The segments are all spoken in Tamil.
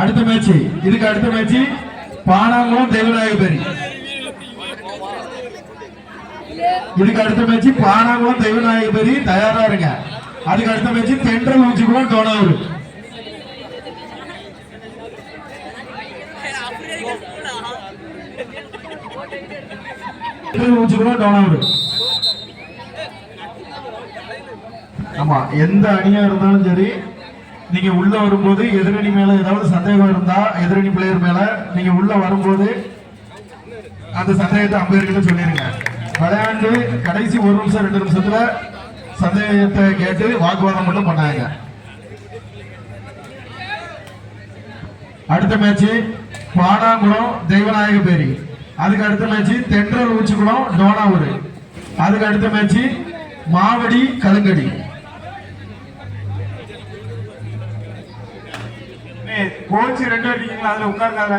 அடுத்த மேட்ச் இதுக்கு அடுத்த மேட்ச் பானாங்குளம் தெய்வநாயகபேரி. இதுக்கு அடுத்த மேட்ச் பானாங்குளம் தெய்வநாயகபேரி தயாரா இருங்க. அதுக்கு அடுத்த மேட்ச் தென்றல் ஊச்சிக்குளம் டோனாவூர். ஊச்சிக்குளம் டோனாவூர். ஆமா, எந்த அணியா இருந்தாலும் சரி, நீங்க உள்ள வரும்போது எதிரணி மேல ஏதாவது சந்தேகம் இருந்தா, எதிரணி பிளேயர் மேல நீங்க உள்ள வரும்போது அந்த சந்தேகத்தை அம்பையர்கிட்ட சொல்லிருங்க. விளையாண்டு கடைசி 1 நிமிஷம் 2 நிமிஷத்துல சந்தேகத்தை கேட்டு வாக்குவாதம் மட்டும் பண்ணாங்க. அடுத்த மேட்ச் பானாங்குளம் தெய்வநாயகபேரி. அதுக்கு அடுத்த மேட்ச் தென்றல் ஊச்சிக்குளம் டோனாவூர். அதுக்கு அடுத்த மேட்ச் மாவடி கலுங்கடி. கோச் 2 அடிக்கீங்களா? அதுல உட்கார்ந்தாங்க.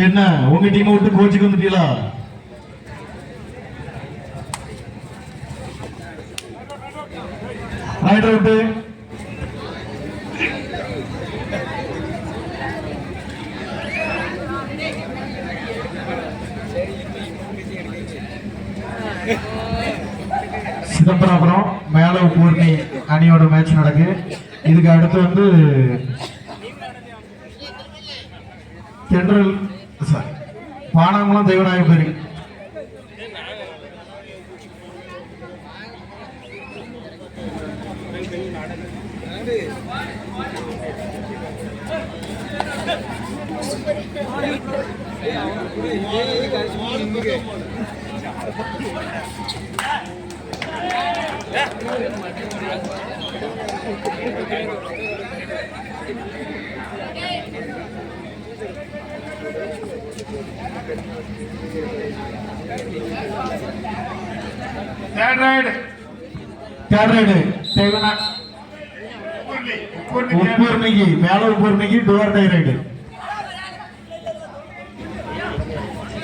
என்ன உங்க டீம் விட்டு கோச்சுக்கு வந்துட்டீங்களா? ரைடர் விட்டு சிதம்பரம் மேல பூர்ணி அணியோட மேட்ச் நடக்கு. இதுக்கு அடுத்து வந்து தென்றல் பானாங்குளம் தெய்வநாயகபேரி.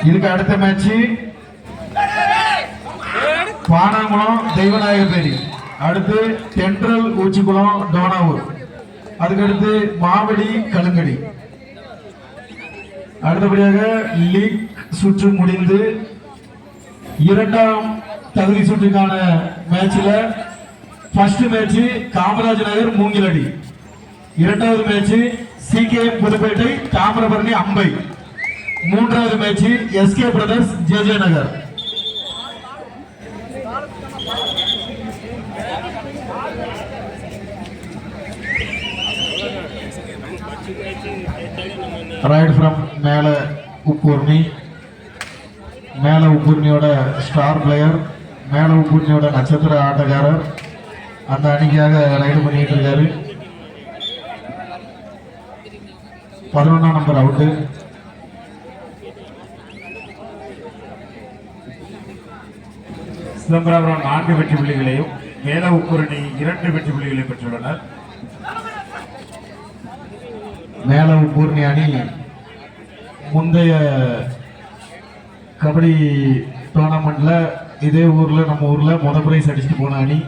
இதுக்கு அடுத்த மேட்ச் பானாங்குளம் தெய்வநாயகபேரி. அடுத்து தென்றல் ஊச்சிக்குளம் டோனாவூர். அதுக்கடுத்து மாவடி கலுங்கடி. அடுத்தபடியாக லீக் சுற்று முடிந்து 2ஆம் தகுதி சுற்றுக்கான மேட்ச்ல ஃபர்ஸ்ட் மேட்ச் காமராஜ் நகர் மூங்கிலடி. 2வது மேட்ச் சிகேஎம் புதுப்பேட்டை தாமிரபரணி அம்பை. 3வது match SK brothers JJ Nagar. Right from மேல உப்பூர்ணி. மேல உப்பூர்ணியோட ஸ்டார் பிளேயர், மேல உப்பூர்ணியோட நட்சத்திர ஆட்டக்காரர் அந்த அணிக்காக ரைடு பண்ணிட்டு இருக்காரு. 11ஆம் நம்பர் அவுட்டு. சிதம்பரம் 4 வெற்றி புள்ளிகளையும் மேல உப்பூரணி 2 வெற்றி புள்ளிகளையும் பெற்றுள்ளனர். மேல உப்பூர்ணி அணி முந்தைய கபடி டோர்னமெண்ட்ல இதே ஊர்ல நம்ம ஊர்ல முதல் பிரைஸ் அடிச்சுட்டு போன அணி.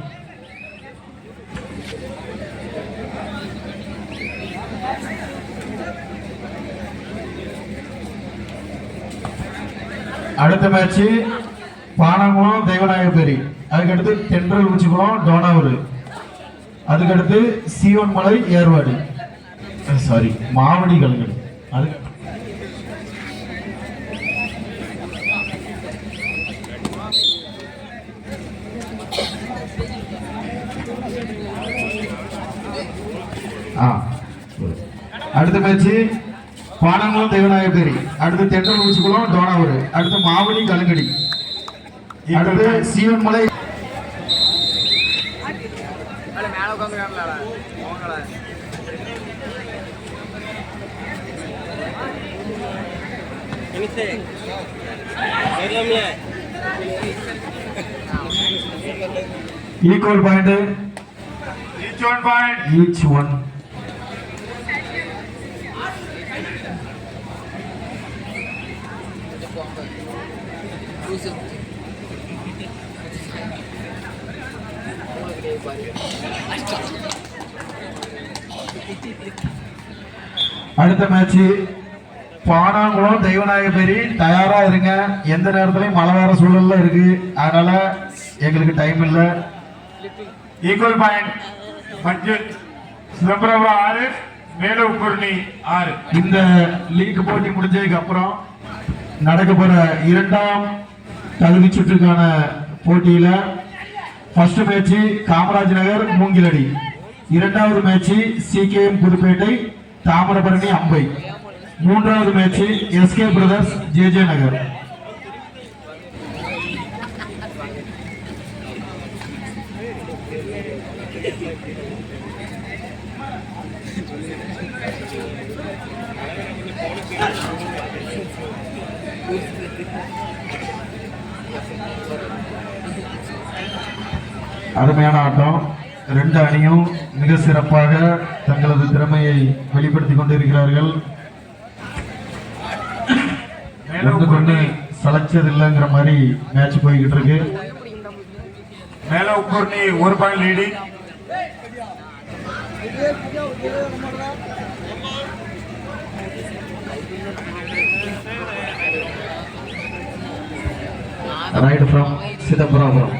அடுத்த மேட்ச் பானாங்குளம் தெய்வநாயகபேரி. அதுக்கடுத்து தென்றல் ஊச்சிக்குளம் டோனாவூர். அதுக்கடுத்து சீவன் மலை ஏர்வாடி, சாரி மாவடி கலுங்கடி. அது அடுத்த மேட்ச் பானாங்குளம் தெய்வநாயகபேரி. அடுத்து தென்றல் ஊச்சிக்குளம் டோனாவூர். அடுத்து மாவடி கலுங்கடி. அடுத்து சீவன் மலை. equal point, each one. அடுத்த மேட்ச் பானாங்குளம் தெய்வநாயகபேரி. தயாரா இருங்க, எந்த நேரத்திலையும் மழை வர சூழல்ல இருக்கு, அதனால எங்களுக்கு டைம் இல்லை. Equal point budget Chidambaram 6 மேலூக்குருணி 6. இந்த லீக் போட்டி முடிஞ்சதுக்கு அப்புறம் நடக்க போற இரண்டாம் தகுதி சுற்றுக்கான போட்டியில ஃபர்ஸ்ட் மேட்ச் காமராஜ் நகர் மூங்கிலடி, இரண்டாவது மேட்ச் சிகேஎம் புதுப்பேட்டை தாமிரபரணி அம்பை, மூன்றாவது மேட்ச் எஸ்கே பிரதர்ஸ் ஜேஜே நகர். அருமையான ஆட்டம். ரெண்டு அணியும் மிக சிறப்பாக தங்களது திறமையை வெளிப்படுத்திக் கொண்டிருக்கிறார்கள். ஒன்று சளைச்சது இல்லைங்கிற மாதிரி மேட்ச் போய்கிட்டு இருக்கு. மேலூக்குருணி 1 point leading. Right from Chidambaram.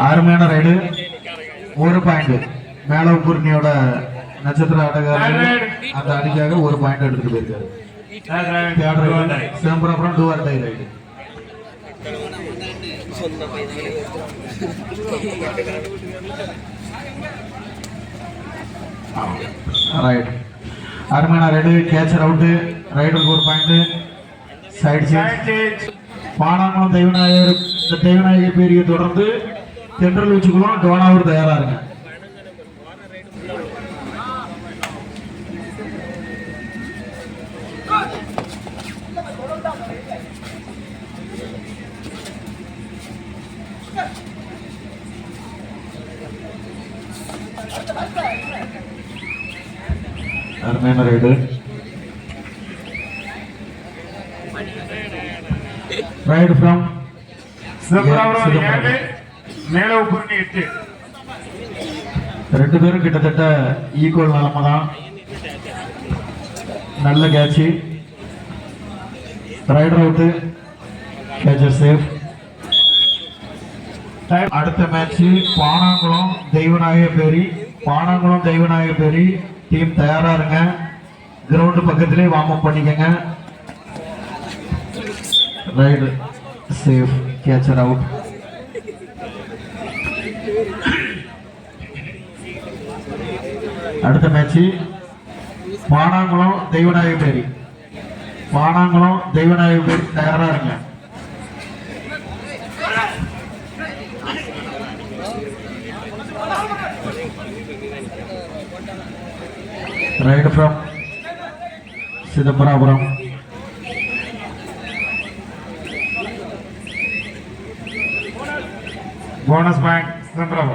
அருமையான ரைடு, 1 பாயிண்ட். மேலூக்குருணியோட நட்சத்திர ஆட்டக்காரர் அந்த அணிக்காக 1 பாயிண்ட் எடுத்துட்டு போயிருக்காரு. Chidambaram 2 or die raid. Right, அருமையான ரைடு, கேச்சர் அவுட். ரைடுக்கு 1 பாயிண்ட். Side change. பானாங்குளம் தெய்வநாயகர் பேரியை தொடர்ந்து தென்றல் வச்சுக்குவோம். டோனாவூர் தயாரா இருங்க. அருமையான raid. Raid from Chidambaram 7 Melukkuruni 8. ரெண்டு பேரும் கிட்டத்தட்ட ஈக்குவல் நிலைமை தான். நல்ல catch. Raider out, catcher safe. அடுத்த மேட்ச் பானாங்குளம் தெய்வநாயகபேரி. பானாங்குளம் தெய்வநாயகபேரி டீம் தயாரா இருங்க. கிரவுண்ட் பக்கத்திலே வார்ம் அப் பண்ணிக்கங்க. Raid safe, catcher out. அடுத்த மேட்ச் பானாங்குளம் தெய்வநாயகபேரி. பானாங்குளம் தெய்வநாயகபேரி தயாரா இருங்க. Raid from Chidambaram. Bonus point Chidambaram.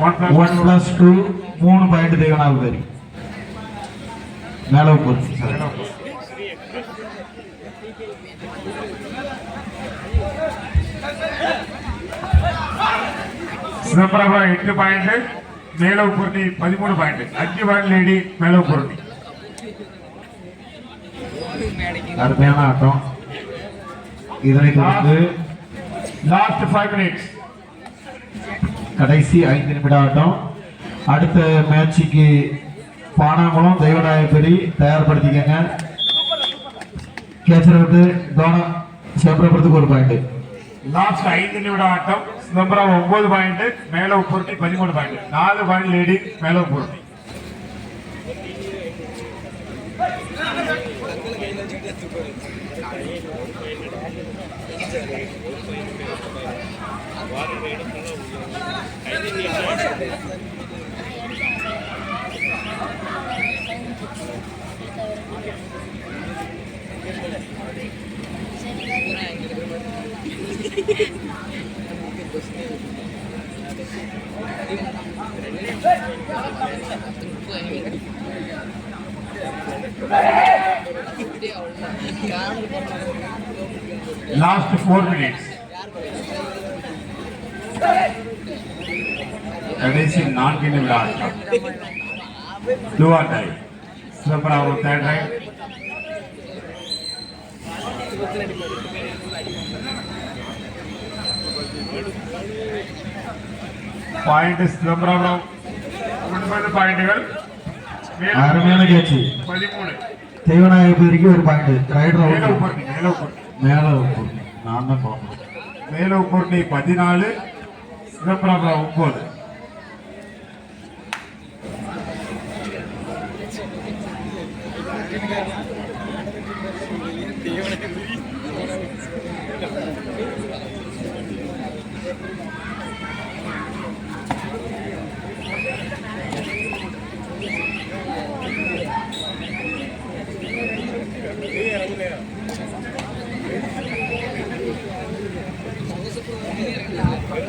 1+2 3 point Deivanayagaperi. Melukkuruni Chidambaram 8 point, Melukkuruni 13 point. 5 point lead Melukkuruni. அருமையான ஆட்டம். இதனை தொடர்ந்து லாஸ்ட் 5 மினிட்ஸ், கடைசி 5 நிமிட ஆட்டம். அடுத்த மேட்சுக்கு பானாங்குளம் தெய்வநாயகபேரி தயார்படுத்திக்கங்க. கேச்சர் விட்டு சிதம்பரத்துக்கு 1 பாயிண்ட். லாஸ்ட் 5 நிமிட ஆட்டம். சிதம்பரம் 9 பாயிண்ட், மேல உப்பூர்ணி 13 பாயிண்ட். 4 பாயிண்ட் லேடி மேல உப்பூர்ணி. Last 4 minutes. கடைசி 4 நிமிட ஆட்டம். Do or die. Chidambaram third raid. Point Chidambaram 9 பாயிண்டுகள். அருமையான கேட்சி. 13 தெய்வநாயகபதிக்கு ஒரு பாயிண்ட். ரைடர் மேல அவுட். உப்பூர்ணி மேல உப்பூர்ணி. நான் தான் போகணும். மேல உப்பூர்ணி 14, Chidambaram 9.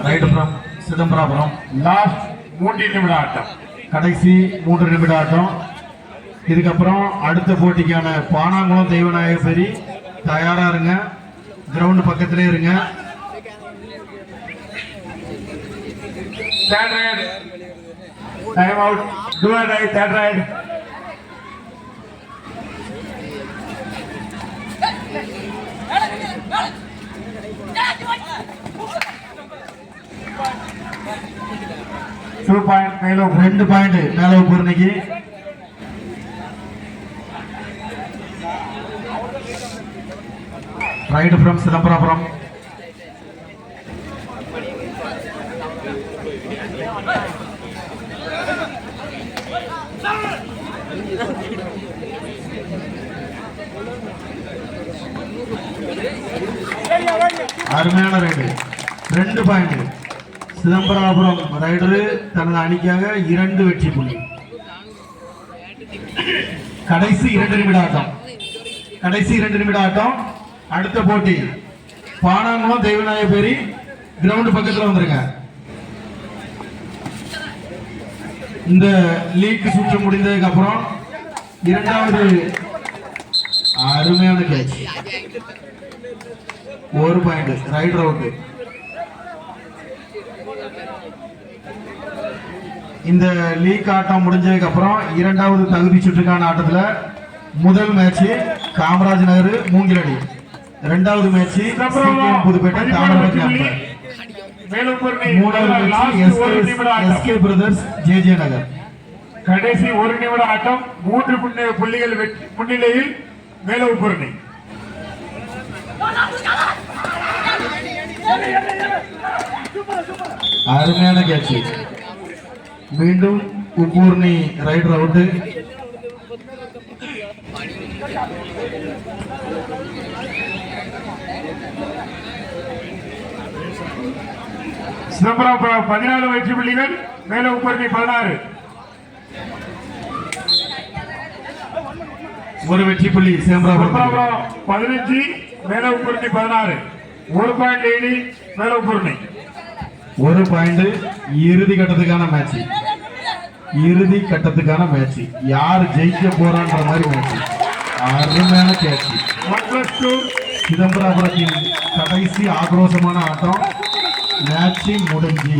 Raid from Chidambarapuram. Last 3 நிமிட ஆட்டம். கடைசி 3 நிமிட ஆட்டம். இதுக்கப்புறம் அடுத்த போட்டிக்கான பானாங்குளம் தெய்வநாயகபதி தயாரா இருங்க. கிரவுண்ட் பக்கத்திலே இருங்க. Third raid. Time out. Do or die. Third raid. Two point மேல 2 பாயிண்ட் மேல உப்பூர்ணிக்கு. Right from Chidambarapuram. அருமையான ரைடு. 2 பாயிண்ட். சிதம்பராபுரம் ரைடரு தனது அணிக்காக 2 வெற்றி புள்ளி. கடைசி 2 நிமிட ஆட்டம். கடைசி 2 நிமிட ஆட்டம். அடுத்த போட்டி பானாங்குளம் தெய்வநாயகபதி. கிரவுண்ட் பக்கத்துல வந்துருங்க. இந்த லீக் சுற்று முடிந்ததுக்கு அப்புறம் 2வது அருமையான கேட்ச். 1 பாயிண்ட். Rider out. இந்த லீக் ஆட்டம் முடிஞ்சதுக்கு அப்புறம் 2வது தகுதி சுற்றுக்கான ஆட்டத்துல முதல் மேட்ச் காமராஜ் நகர் மூங்கிலடி, 2வது மேட்ச் புதுப்பேட்டை தாமரை கேம்ப், மேல உப்பூர்ணி 3வது மேட்ச் எஸ்கே பிரதர்ஸ் ஜே நகர். கடைசி 1 நிமிட ஆட்டம். 3 புள்ளிகள் முன்னிலையில் மேல உப்பூர்ணி. அருமையான கேட்ச். மீண்டும் உப்பூர்ணி ரைடர் அவுட். சிதம்பரம் 14 வெற்றி புள்ளிகள், மேல உப்பூர்ணி 16. ஒரு வெற்றி புள்ளி சிதம்பரம். 15, மேல உப்பூர்ணி 16. 1 பாயிண்ட் லேடி மேல உப்பூர்ணி. 1 பாயிண்ட். இறுதி கட்டத்துக்கான மேட்ச். இறுதி கட்டத்துக்கான மேட்ச். யார் ஜெயிக்க போறான்ற மாதிரி மேட்ச். அருமையான கேட்ச். 1+2. சிதம்பராபுரத்தின் கடைசி ஆக்ரோஷமான ஆட்டம். மேட்ச் முடிஞ்சு